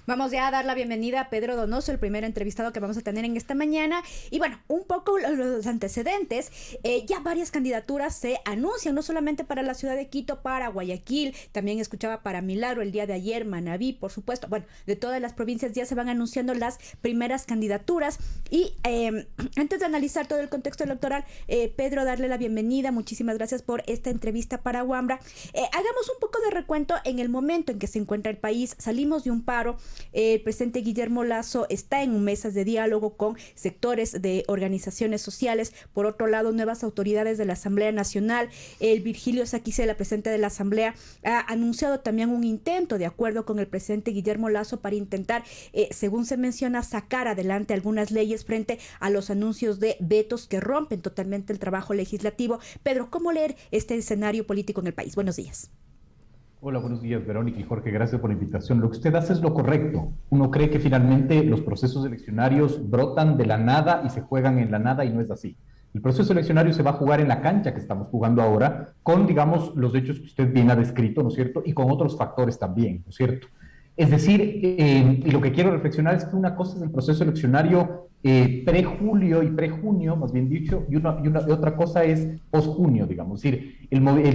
Vamos ya a dar la bienvenida a Pedro Donoso, el primer entrevistado que vamos a tener en esta mañana. Y bueno, un poco los antecedentes. Ya varias candidaturas se anuncian, no solamente para la ciudad de Quito, para Guayaquil, también escuchaba para Milagro el día de ayer, Manabí, por supuesto. Bueno, de todas las provincias ya se van anunciando las primeras candidaturas. Y antes de analizar todo el contexto electoral, Pedro, darle la bienvenida. Muchísimas gracias por esta entrevista para Wambra. Hagamos un poco de recuento en el momento en que se encuentra el país. Salimos de un paro. El presidente Guillermo Lasso está en mesas de diálogo con sectores de organizaciones sociales. Por otro lado, nuevas autoridades de la Asamblea Nacional. El Virgilio Saquicela, presidente de la Asamblea, ha anunciado también un intento de acuerdo con el presidente Guillermo Lasso para intentar, según se menciona, sacar adelante algunas leyes frente a los anuncios de vetos que rompen totalmente el trabajo legislativo. Pedro, ¿cómo leer este escenario político en el país? Buenos días. Hola, buenos días, Verónica y Jorge, gracias por la invitación. Lo que usted hace es lo correcto. Uno cree que finalmente los procesos eleccionarios brotan de la nada y se juegan en la nada, y no es así. El proceso eleccionario se va a jugar en la cancha que estamos jugando ahora, con, digamos, los hechos que usted bien ha descrito, ¿no es cierto? Y con otros factores también, ¿no es cierto? Es decir, y lo que quiero reflexionar es que una cosa es el proceso eleccionario pre-julio y pre-junio, más bien dicho, y otra cosa es post-junio, digamos. Es decir,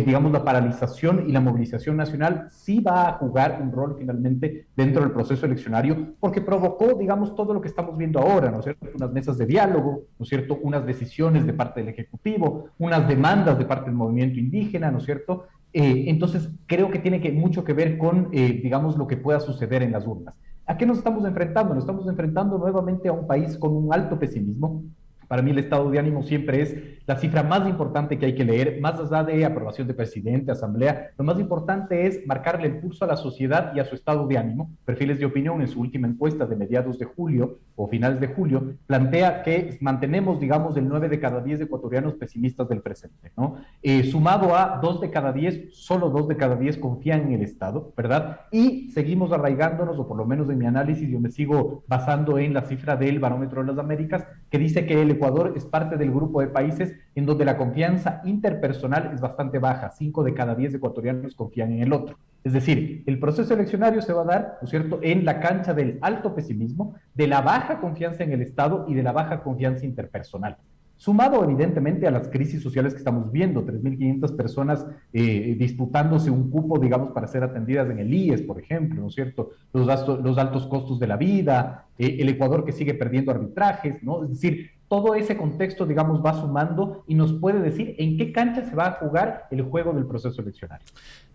digamos, la paralización y la movilización nacional sí va a jugar un rol finalmente dentro del proceso eleccionario, porque provocó, digamos, todo lo que estamos viendo ahora, ¿no es cierto? Unas mesas de diálogo, ¿no es cierto? Unas decisiones de parte del Ejecutivo, unas demandas de parte del movimiento indígena, ¿no es cierto? Entonces, creo que tiene mucho que ver con, digamos, lo que pueda suceder en las urnas. ¿A qué nos estamos enfrentando? Nos estamos enfrentando nuevamente a un país con un alto pesimismo. Para mí el estado de ánimo siempre es la cifra más importante que hay que leer, más allá de aprobación de presidente, asamblea. Lo más importante es marcarle el pulso a la sociedad y a su estado de ánimo. Perfiles de Opinión, en su última encuesta de mediados de julio o finales de julio, plantea que mantenemos, digamos, el 9 de cada 10 ecuatorianos pesimistas del presente, ¿no? Sumado a 2 de cada 10, solo 2 de cada 10 confían en el Estado, ¿verdad? Y seguimos arraigándonos, o por lo menos en mi análisis, yo me sigo basando en la cifra del Barómetro de las Américas, que dice que el Ecuador es parte del grupo de países en donde la confianza interpersonal es bastante baja. 5 de cada 10 ecuatorianos confían en el otro. Es decir, el proceso eleccionario se va a dar, ¿no es cierto?, en la cancha del alto pesimismo, de la baja confianza en el Estado y de la baja confianza interpersonal. Sumado evidentemente a las crisis sociales que estamos viendo, 3.500 personas disputándose un cupo, digamos, para ser atendidas en el IES, por ejemplo, ¿no es cierto? Los altos costos de la vida, el Ecuador que sigue perdiendo arbitrajes, ¿no? Es decir, todo ese contexto, digamos, va sumando y nos puede decir en qué cancha se va a jugar el juego del proceso eleccionario.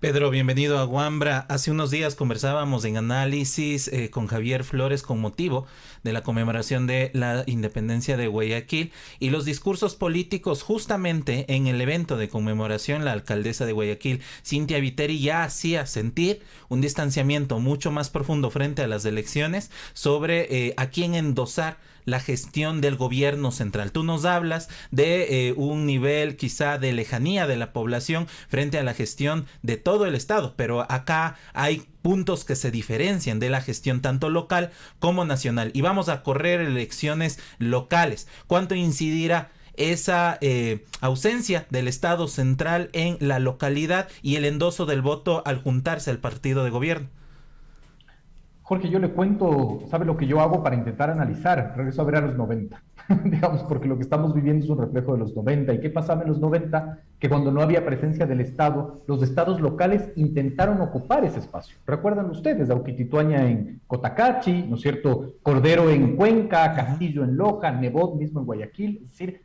Pedro, bienvenido a Wambra. Hace unos días conversábamos en análisis con Javier Flores con motivo de la conmemoración de la independencia de Guayaquil y los discursos políticos. Justamente en el evento de conmemoración, la alcaldesa de Guayaquil, Cintia Viteri, ya hacía sentir un distanciamiento mucho más profundo frente a las elecciones sobre a quién endosar la gestión del gobierno central. Tú nos hablas de un nivel quizá de lejanía de la población frente a la gestión de todo el Estado, pero acá hay puntos que se diferencian de la gestión tanto local como nacional. Y vamos a correr elecciones locales. ¿Cuánto incidirá esa ausencia del Estado central en la localidad y el endoso del voto al juntarse al partido de gobierno? Jorge, yo le cuento, ¿sabe lo que yo hago para intentar analizar? Regreso a ver a los 90, digamos, porque lo que estamos viviendo es un reflejo de los 90. ¿Y qué pasaba en los 90? Que cuando no había presencia del Estado, los estados locales intentaron ocupar ese espacio. ¿Recuerdan ustedes? Auquitituaña en Cotacachi, ¿no es cierto? Cordero en Cuenca, Castillo en Loja, Nebot mismo en Guayaquil. Es decir,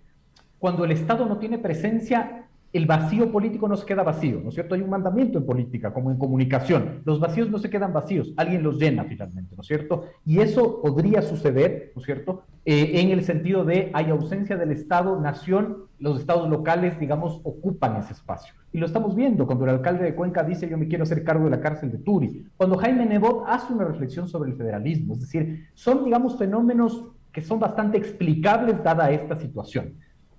cuando el Estado no tiene presencia, el vacío político no se queda vacío, ¿no es cierto? Hay un mandamiento en política, como en comunicación. Los vacíos no se quedan vacíos, alguien los llena finalmente, ¿no es cierto? Y eso podría suceder, ¿no es cierto? En el sentido de hay ausencia del Estado, nación, los estados locales, digamos, ocupan ese espacio. Y lo estamos viendo cuando el alcalde de Cuenca dice yo me quiero hacer cargo de la cárcel de Turi. Cuando Jaime Nebot hace una reflexión sobre el federalismo, es decir, son, digamos, fenómenos que son bastante explicables dada esta situación.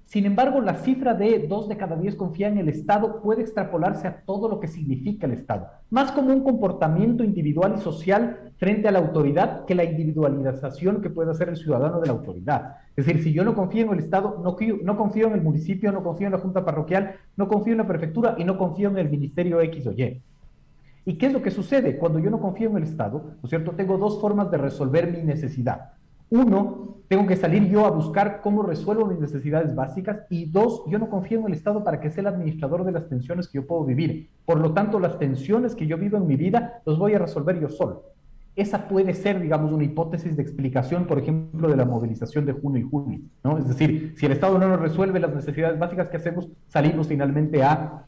Sin embargo, la cifra de 2 de cada 10 confía en el Estado puede extrapolarse a todo lo que significa el Estado, más como un comportamiento individual y social frente a la autoridad que la individualización que puede hacer el ciudadano de la autoridad. Es decir, si yo no confío en el Estado, no confío en el municipio, no confío en la junta parroquial, no confío en la prefectura y no confío en el ministerio X o Y. ¿Y qué es lo que sucede? Cuando yo no confío en el Estado, ¿no es cierto? Tengo dos formas de resolver mi necesidad. Uno, tengo que salir yo a buscar cómo resuelvo mis necesidades básicas. Y dos, yo no confío en el Estado para que sea el administrador de las tensiones que yo puedo vivir. Por lo tanto, las tensiones que yo vivo en mi vida, los voy a resolver yo solo. Esa puede ser, digamos, una hipótesis de explicación, por ejemplo, de la movilización de junio y julio, ¿no? Es decir, si el Estado no nos resuelve las necesidades básicas que hacemos, salimos finalmente a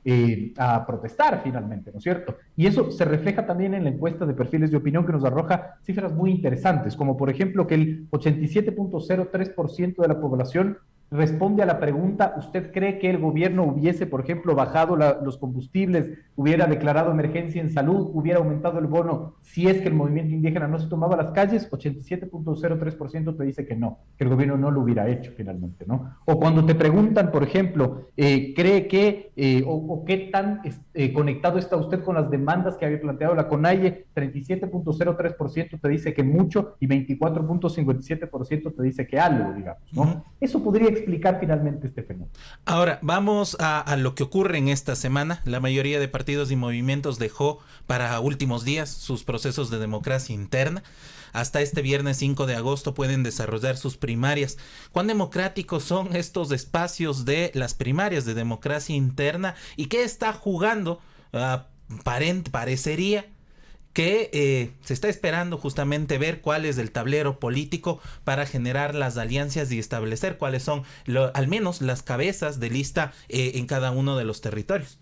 protestar, finalmente, ¿no es cierto? Y eso se refleja también en la encuesta de perfiles de opinión que nos arroja cifras muy interesantes, como por ejemplo que el 87.03% de la población responde a la pregunta: ¿usted cree que el gobierno hubiese, por ejemplo, bajado los combustibles, hubiera declarado emergencia en salud, hubiera aumentado el bono si es que el movimiento indígena no se tomaba las calles? 87.03% te dice que no, que el gobierno no lo hubiera hecho finalmente, ¿no? O cuando te preguntan, por ejemplo, ¿cree que o qué tan conectado está usted con las demandas que había planteado la CONAIE? 37.03% te dice que mucho y 24.57% te dice que algo, digamos, ¿no? Eso podría explicar finalmente este fenómeno. Ahora, vamos a lo que ocurre en esta semana. La mayoría de partidos y movimientos dejó para últimos días sus procesos de democracia interna. Hasta este viernes 5 de agosto pueden desarrollar sus primarias. ¿Cuán democráticos son estos espacios de las primarias de democracia interna? ¿Y qué está jugando? Parecería que se está esperando justamente ver cuál es el tablero político para generar las alianzas y establecer cuáles son al menos las cabezas de lista en cada uno de los territorios.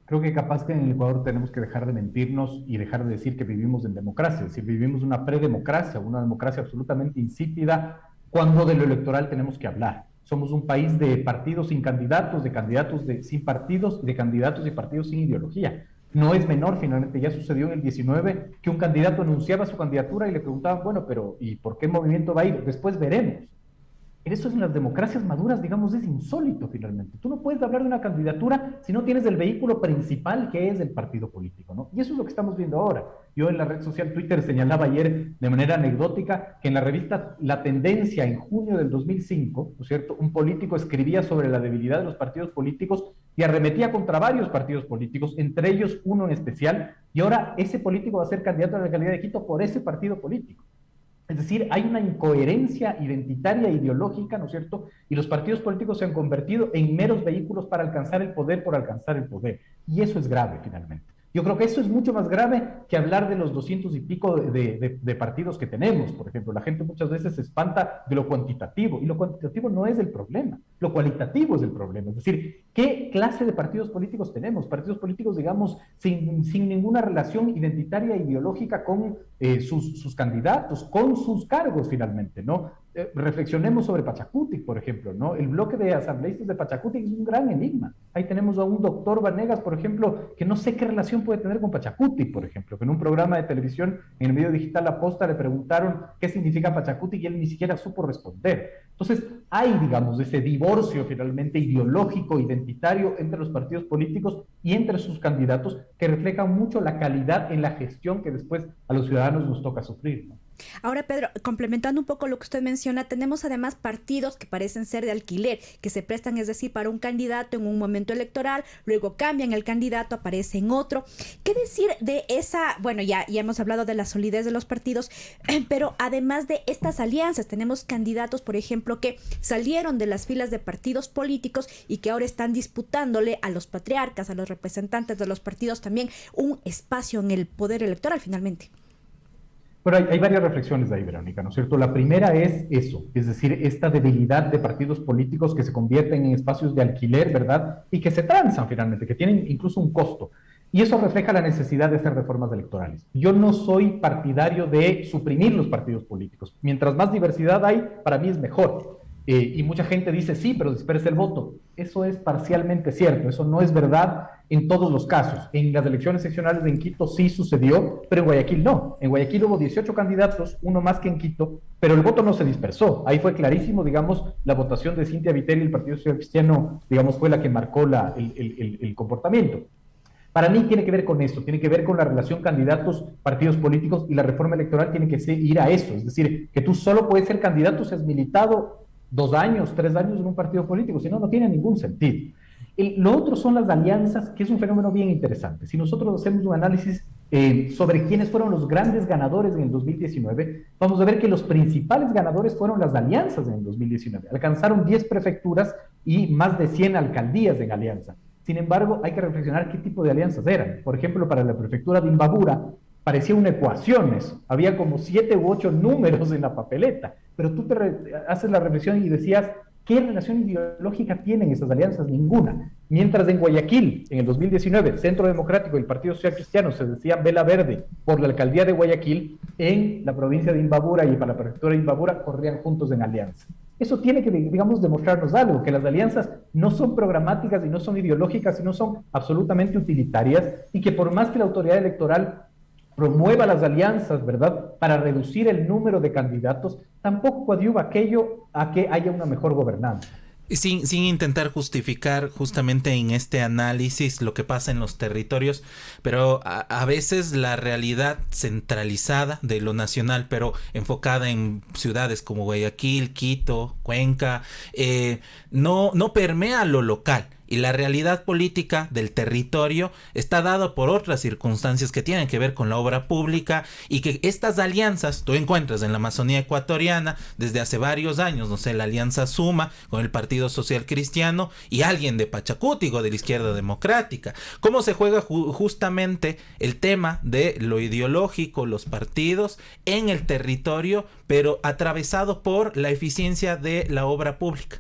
Creo que capaz que en el Ecuador tenemos que dejar de mentirnos y dejar de decir que vivimos en democracia. Es decir, vivimos una predemocracia, una democracia absolutamente insípida, cuando de lo electoral tenemos que hablar. Somos un país de partidos sin candidatos, de candidatos sin partidos, de candidatos y partidos sin ideología. No es menor, finalmente ya sucedió en el 19, que un candidato anunciaba su candidatura y le preguntaban, bueno, pero ¿y por qué movimiento va a ir? Después veremos. Eso en las democracias maduras, digamos, es insólito finalmente. Tú no puedes hablar de una candidatura si no tienes el vehículo principal, que es el partido político, ¿no? Y eso es lo que estamos viendo ahora. Yo en la red social Twitter señalaba ayer de manera anecdótica que en la revista La Tendencia, en junio del 2005, ¿no es cierto?, un político escribía sobre la debilidad de los partidos políticos y arremetía contra varios partidos políticos, entre ellos uno en especial, y ahora ese político va a ser candidato a la alcaldía de Quito por ese partido político. Es decir, hay una incoherencia identitaria e ideológica, ¿no es cierto? Y los partidos políticos se han convertido en meros vehículos para alcanzar el poder por alcanzar el poder. Y eso es grave, finalmente. Yo creo que eso es mucho más grave que hablar de los 200 y pico de partidos que tenemos. Por ejemplo, la gente muchas veces se espanta de lo cuantitativo, y lo cuantitativo no es el problema, lo cualitativo es el problema. Es decir, ¿qué clase de partidos políticos tenemos? Partidos políticos, digamos, sin ninguna relación identitaria e ideológica con sus candidatos, con sus cargos finalmente, ¿no? Reflexionemos sobre Pachacutic, por ejemplo, ¿no? El bloque de asambleístas de Pachacutic es un gran enigma. Ahí tenemos a un doctor Vanegas, por ejemplo, que no sé qué relación puede tener con Pachacutic, por ejemplo, que en un programa de televisión, en el medio digital La Posta, le preguntaron qué significa Pachacutic y él ni siquiera supo responder. Entonces, hay, digamos, ese divorcio finalmente ideológico, identitario entre los partidos políticos y entre sus candidatos, que refleja mucho la calidad en la gestión que después a los ciudadanos nos toca sufrir, ¿no? Ahora, Pedro, complementando un poco lo que usted menciona, tenemos además partidos que parecen ser de alquiler, que se prestan, es decir, para un candidato en un momento electoral, luego cambian el candidato, aparece en otro. ¿Qué decir de esa? Bueno, ya hemos hablado de la solidez de los partidos, pero además de estas alianzas, tenemos candidatos, por ejemplo, que salieron de las filas de partidos políticos y que ahora están disputándole a los patriarcas, a los representantes de los partidos también un espacio en el poder electoral finalmente. Bueno, hay varias reflexiones de ahí, Verónica, ¿no es cierto? La primera es eso, es decir, esta debilidad de partidos políticos que se convierten en espacios de alquiler, ¿verdad? Y que se transan finalmente, que tienen incluso un costo. Y eso refleja la necesidad de hacer reformas electorales. Yo no soy partidario de suprimir los partidos políticos. Mientras más diversidad hay, para mí es mejor. Y mucha gente dice, sí, pero dispersa el voto. Eso es parcialmente cierto, eso no es verdad en todos los casos. En las elecciones seccionales en Quito sí sucedió, pero en Guayaquil no. En Guayaquil hubo 18 candidatos, uno más que en Quito, pero el voto no se dispersó. Ahí fue clarísimo, digamos, la votación de Cintia Viteri, el Partido Social Cristiano, digamos, fue la que marcó el comportamiento. Para mí tiene que ver con eso, tiene que ver con la relación candidatos-partidos políticos, y la reforma electoral tiene que ir a eso. Es decir, que tú solo puedes ser candidato si has militado 2 años, 3 años en un partido político, si no, no tiene ningún sentido. Lo otro son las alianzas, que es un fenómeno bien interesante. Si nosotros hacemos un análisis sobre quiénes fueron los grandes ganadores en el 2019, vamos a ver que los principales ganadores fueron las alianzas en el 2019. Alcanzaron 10 prefecturas y más de 100 alcaldías en alianza. Sin embargo, hay que reflexionar qué tipo de alianzas eran. Por ejemplo, para la prefectura de Imbabura, parecía una ecuaciones, había como 7 u 8 números en la papeleta, pero tú haces la reflexión y decías, ¿qué relación ideológica tienen esas alianzas? Ninguna. Mientras en Guayaquil, en el 2019, Centro Democrático y el Partido Social Cristiano se decían vela verde por la alcaldía de Guayaquil, en la provincia de Imbabura y para la prefectura de Imbabura corrían juntos en alianza. Eso tiene que, digamos, demostrarnos algo, que las alianzas no son programáticas y no son ideológicas, sino son absolutamente utilitarias, y que por más que la autoridad electoral promueva las alianzas, ¿verdad?, para reducir el número de candidatos, tampoco coadyuva aquello a que haya una mejor gobernanza. Sin intentar justificar justamente en este análisis lo que pasa en los territorios, pero a veces la realidad centralizada de lo nacional, pero enfocada en ciudades como Guayaquil, Quito, Cuenca, no permea lo local. Y la realidad política del territorio está dada por otras circunstancias que tienen que ver con la obra pública, y que estas alianzas tú encuentras en la Amazonía ecuatoriana desde hace varios años, no sé, la alianza Suma con el Partido Social Cristiano y alguien de Pachacútico de la Izquierda Democrática. ¿Cómo se juega justamente el tema de lo ideológico, los partidos en el territorio, pero atravesado por la eficiencia de la obra pública?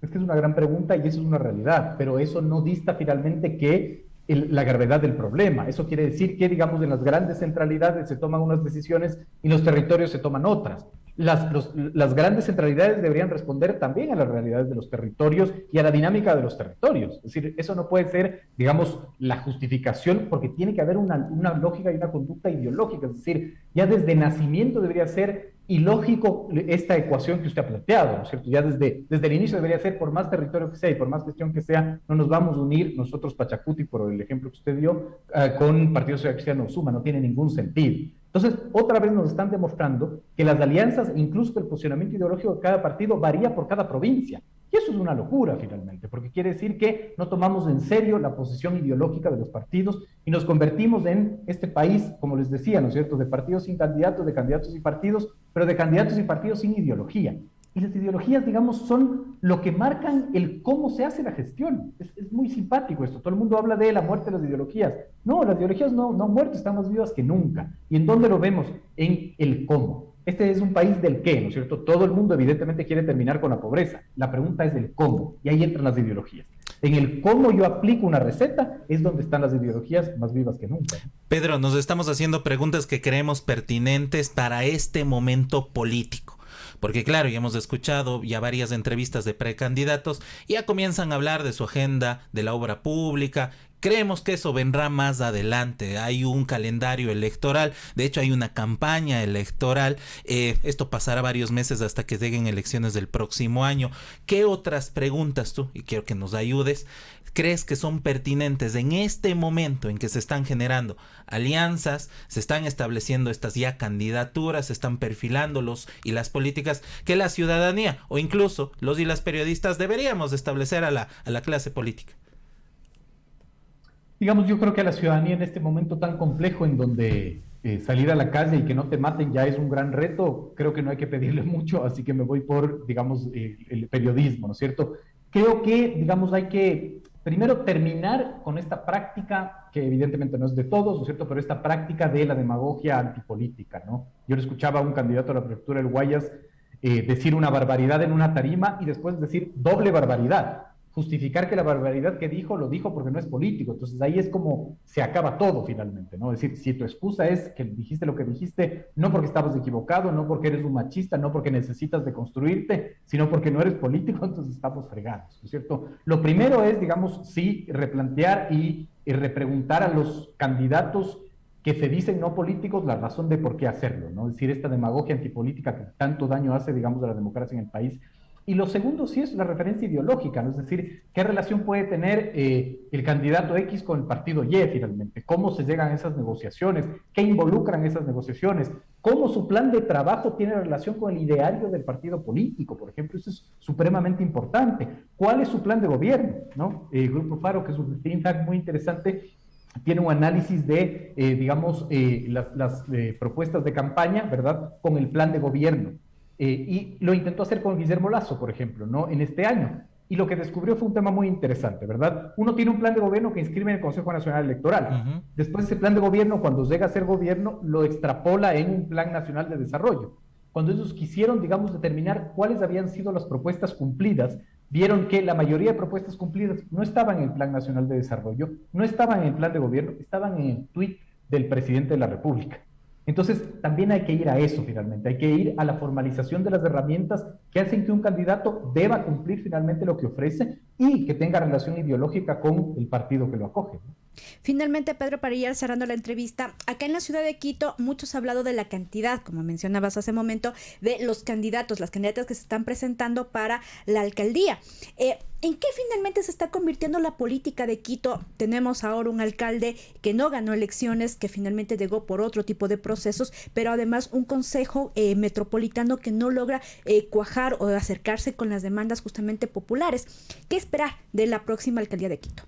Es que es una gran pregunta y eso es una realidad, pero eso no dista finalmente que la gravedad del problema. Eso quiere decir que, digamos, en las grandes centralidades se toman unas decisiones y en los territorios se toman otras. Las grandes centralidades deberían responder también a las realidades de los territorios y a la dinámica de los territorios. Es decir, eso no puede ser, digamos, la justificación, porque tiene que haber una lógica y una conducta ideológica. Es decir, ya desde nacimiento debería ser ilógico esta ecuación que usted ha planteado, ¿no es cierto? Ya desde el inicio debería ser, por más territorio que sea y por más gestión que sea, no nos vamos a unir nosotros, Pachacuti, por el ejemplo que usted dio, con Partido Social Cristiano Suma, no tiene ningún sentido. Entonces, otra vez nos están demostrando que las alianzas, incluso el posicionamiento ideológico de cada partido, varía por cada provincia. Y eso es una locura, finalmente, porque quiere decir que no tomamos en serio la posición ideológica de los partidos y nos convertimos en este país, como les decía, ¿no es cierto?, de partidos sin candidatos, de candidatos y partidos, pero de candidatos y partidos sin ideología. Y las ideologías, digamos, son lo que marcan el cómo se hace la gestión. Es muy simpático esto. Todo el mundo habla de la muerte de las ideologías. No, las ideologías no han muerto, están más vivas que nunca. ¿Y en dónde lo vemos? En el cómo. Este es un país del qué, ¿no es cierto? Todo el mundo evidentemente quiere terminar con la pobreza. La pregunta es el cómo, y ahí entran las ideologías. En el cómo yo aplico una receta es donde están las ideologías más vivas que nunca. Pedro, nos estamos haciendo preguntas que creemos pertinentes para este momento político. Porque claro, ya hemos escuchado ya varias entrevistas de precandidatos y ya comienzan a hablar de su agenda, de la obra pública. Creemos que eso vendrá más adelante. Hay un calendario electoral, de hecho hay una campaña electoral. Esto pasará varios meses hasta que lleguen elecciones del próximo año. ¿Qué otras preguntas tú, y quiero que nos ayudes, crees que son pertinentes en este momento en que se están generando alianzas, se están estableciendo estas ya candidaturas, se están perfilando los y las políticas que la ciudadanía o incluso los y las periodistas deberíamos establecer a la clase política? Digamos, yo creo que a la ciudadanía en este momento tan complejo en donde salir a la calle y que no te maten ya es un gran reto, creo que no hay que pedirle mucho, así que me voy por, digamos, el periodismo, ¿no es cierto? Creo que, digamos, hay que primero terminar con esta práctica, que evidentemente no es de todos, ¿no es cierto?, pero esta práctica de la demagogia antipolítica, ¿no? Yo le escuchaba a un candidato a la prefectura del Guayas decir una barbaridad en una tarima y después decir doble barbaridad. Justificar que la barbaridad que dijo, lo dijo porque no es político. Entonces ahí es como se acaba todo finalmente, ¿no? Es decir, si tu excusa es que dijiste lo que dijiste, no porque estabas equivocado, no porque eres un machista, no porque necesitas deconstruirte, sino porque no eres político, entonces estamos fregados, ¿no es cierto? Lo primero es, digamos, sí, replantear y repreguntar a los candidatos que se dicen no políticos la razón de por qué hacerlo, ¿no? Es decir, esta demagogia antipolítica que tanto daño hace, digamos, a la democracia en el país. Y lo segundo sí es la referencia ideológica, ¿no? Es decir, qué relación puede tener el candidato X con el partido Y finalmente, cómo se llegan a esas negociaciones, qué involucran esas negociaciones, cómo su plan de trabajo tiene relación con el ideario del partido político, por ejemplo, eso es supremamente importante. ¿Cuál es su plan de gobierno? ¿No? El Grupo Faro, que es un think tank muy interesante, tiene un análisis de, las propuestas de campaña, ¿verdad?, con el plan de gobierno. Y lo intentó hacer con Guillermo Lasso, por ejemplo, ¿no?, en este año. Y lo que descubrió fue un tema muy interesante, ¿verdad? Uno tiene un plan de gobierno que inscribe en el Consejo Nacional Electoral. Después ese plan de gobierno, cuando llega a ser gobierno, lo extrapola en un Plan Nacional de Desarrollo. Cuando ellos quisieron, digamos, determinar cuáles habían sido las propuestas cumplidas, vieron que la mayoría de propuestas cumplidas no estaban en el Plan Nacional de Desarrollo, no estaban en el plan de gobierno, estaban en el tuit del presidente de la República. Entonces, también hay que ir a eso finalmente, hay que ir a la formalización de las herramientas que hacen que un candidato deba cumplir finalmente lo que ofrece y que tenga relación ideológica con el partido que lo acoge, ¿no? Finalmente, Pedro, para ir cerrando la entrevista, acá en la ciudad de Quito muchos han hablado de la cantidad, como mencionabas hace un momento, de los candidatos, las candidatas que se están presentando para la alcaldía. ¿En qué finalmente se está convirtiendo la política de Quito? Tenemos ahora un alcalde que no ganó elecciones, que finalmente llegó por otro tipo de procesos, pero además un consejo metropolitano que no logra cuajar o acercarse con las demandas justamente populares. ¿Qué esperar de la próxima alcaldía de Quito?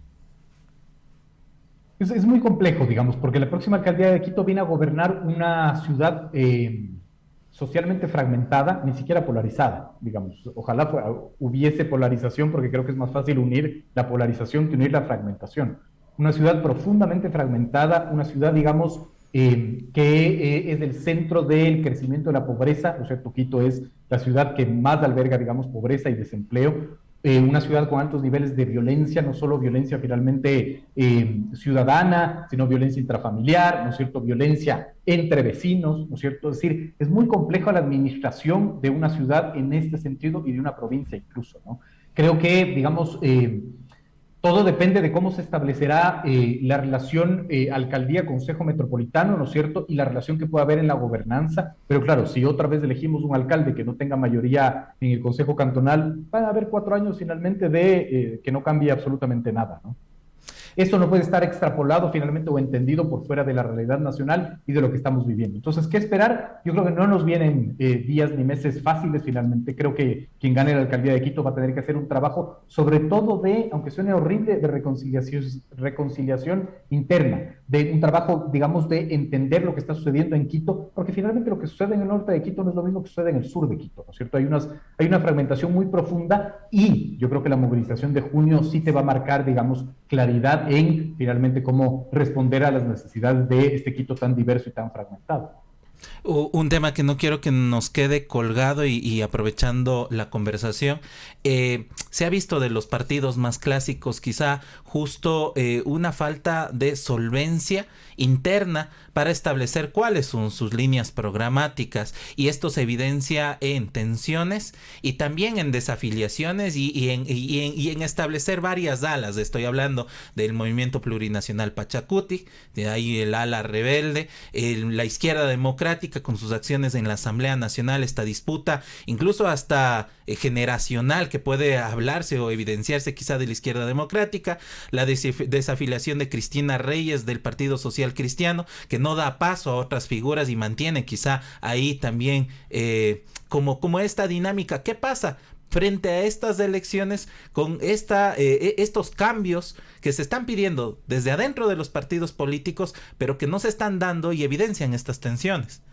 Es muy complejo, digamos, porque la próxima alcaldía de Quito viene a gobernar una ciudad socialmente fragmentada, ni siquiera polarizada, digamos. Ojalá hubiese polarización, porque creo que es más fácil unir la polarización que unir la fragmentación. Una ciudad profundamente fragmentada, una ciudad, digamos, que es el centro del crecimiento de la pobreza, o sea, Quito es la ciudad que más alberga, digamos, pobreza y desempleo. Una ciudad con altos niveles de violencia, no solo violencia finalmente ciudadana, sino violencia intrafamiliar, ¿no es cierto?, violencia entre vecinos, ¿no es cierto? Es decir, es muy compleja la administración de una ciudad en este sentido y de una provincia incluso, ¿no? Creo que, digamos, todo depende de cómo se establecerá la relación alcaldía-consejo metropolitano, ¿no es cierto?, y la relación que pueda haber en la gobernanza. Pero claro, si otra vez elegimos un alcalde que no tenga mayoría en el consejo cantonal, van a haber 4 años finalmente de que no cambie absolutamente nada, ¿no? Esto no puede estar extrapolado finalmente o entendido por fuera de la realidad nacional y de lo que estamos viviendo. Entonces, ¿qué esperar? Yo creo que no nos vienen días ni meses fáciles finalmente. Creo que quien gane la alcaldía de Quito va a tener que hacer un trabajo, sobre todo de, aunque suene horrible, de reconciliación interna, de un trabajo, digamos, de entender lo que está sucediendo en Quito, porque finalmente lo que sucede en el norte de Quito no es lo mismo que sucede en el sur de Quito, ¿no es cierto? Hay una fragmentación muy profunda y yo creo que la movilización de junio sí te va a marcar, digamos, claridad en finalmente cómo responder a las necesidades de este Quito tan diverso y tan fragmentado. Un tema que no quiero que nos quede colgado y aprovechando la conversación, se ha visto de los partidos más clásicos quizá justo una falta de solvencia interna para establecer cuáles son sus líneas programáticas, y esto se evidencia en tensiones y también en desafiliaciones y en establecer varias alas. Estoy hablando del movimiento plurinacional Pachacuti, de ahí el ala rebelde, la izquierda democrática con sus acciones en la Asamblea Nacional, esta disputa incluso hasta generacional que puede hablarse o evidenciarse quizá de la izquierda democrática, la desafiliación de Cristina Reyes del Partido Social Cristiano, que no da paso a otras figuras y mantiene quizá ahí también como esta dinámica. ¿Qué pasa frente a estas elecciones con estos cambios que se están pidiendo desde adentro de los partidos políticos, pero que no se están dando y evidencian estas tensiones?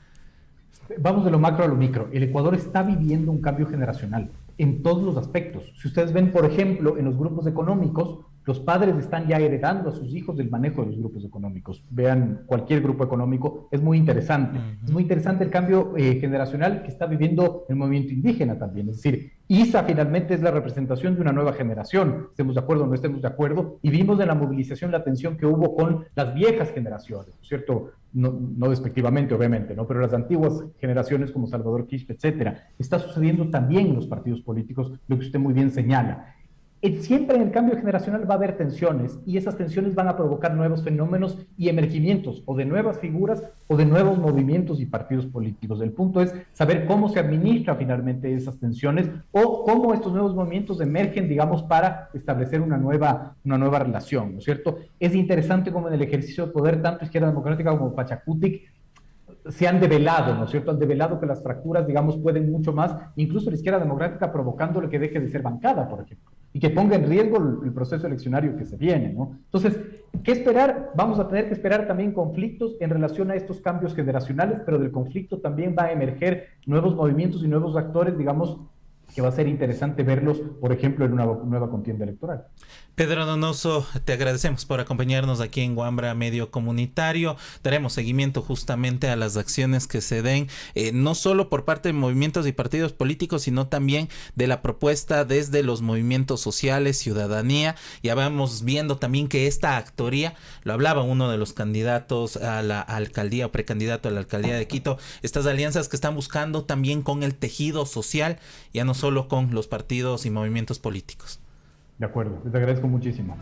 Vamos de lo macro a lo micro. El Ecuador está viviendo un cambio generacional en todos los aspectos. Si ustedes ven, por ejemplo, en los grupos económicos, los padres están ya heredando a sus hijos el manejo de los grupos económicos. Vean cualquier grupo económico, es muy interesante. Es muy interesante el cambio generacional que está viviendo el movimiento indígena también. Es decir, ISA finalmente es la representación de una nueva generación, estemos de acuerdo o no estemos de acuerdo, y vimos en la movilización la tensión que hubo con las viejas generaciones, ¿no es cierto? No despectivamente, obviamente, ¿no? Pero las antiguas generaciones como Salvador Quispe, etcétera. Está sucediendo también en los partidos políticos, lo que usted muy bien señala. siempre en el cambio generacional va a haber tensiones y esas tensiones van a provocar nuevos fenómenos y emergimientos o de nuevas figuras o de nuevos movimientos y partidos políticos. El punto es saber cómo se administra finalmente esas tensiones o cómo estos nuevos movimientos emergen, digamos, para establecer una nueva relación, ¿no es cierto? Es interesante como en el ejercicio de poder, tanto Izquierda Democrática como Pachacutic se han develado, ¿no es cierto? Han develado que las fracturas, digamos, pueden mucho más, incluso la Izquierda Democrática provocándole que deje de ser bancada, por ejemplo, y que ponga en riesgo el proceso eleccionario que se viene, ¿no? Entonces, ¿qué esperar? Vamos a tener que esperar también conflictos en relación a estos cambios generacionales, pero del conflicto también va a emerger nuevos movimientos y nuevos actores, digamos, que va a ser interesante verlos, por ejemplo, en una nueva contienda electoral. Pedro Donoso, te agradecemos por acompañarnos aquí en Wambra Medio Comunitario. Daremos seguimiento justamente a las acciones que se den, no solo por parte de movimientos y partidos políticos, sino también de la propuesta desde los movimientos sociales, ciudadanía. Ya vamos viendo también que esta actoría, lo hablaba uno de los candidatos a la alcaldía o precandidato a la alcaldía de Quito, estas alianzas que están buscando también con el tejido social, ya no solo con los partidos y movimientos políticos. De acuerdo, les agradezco muchísimo.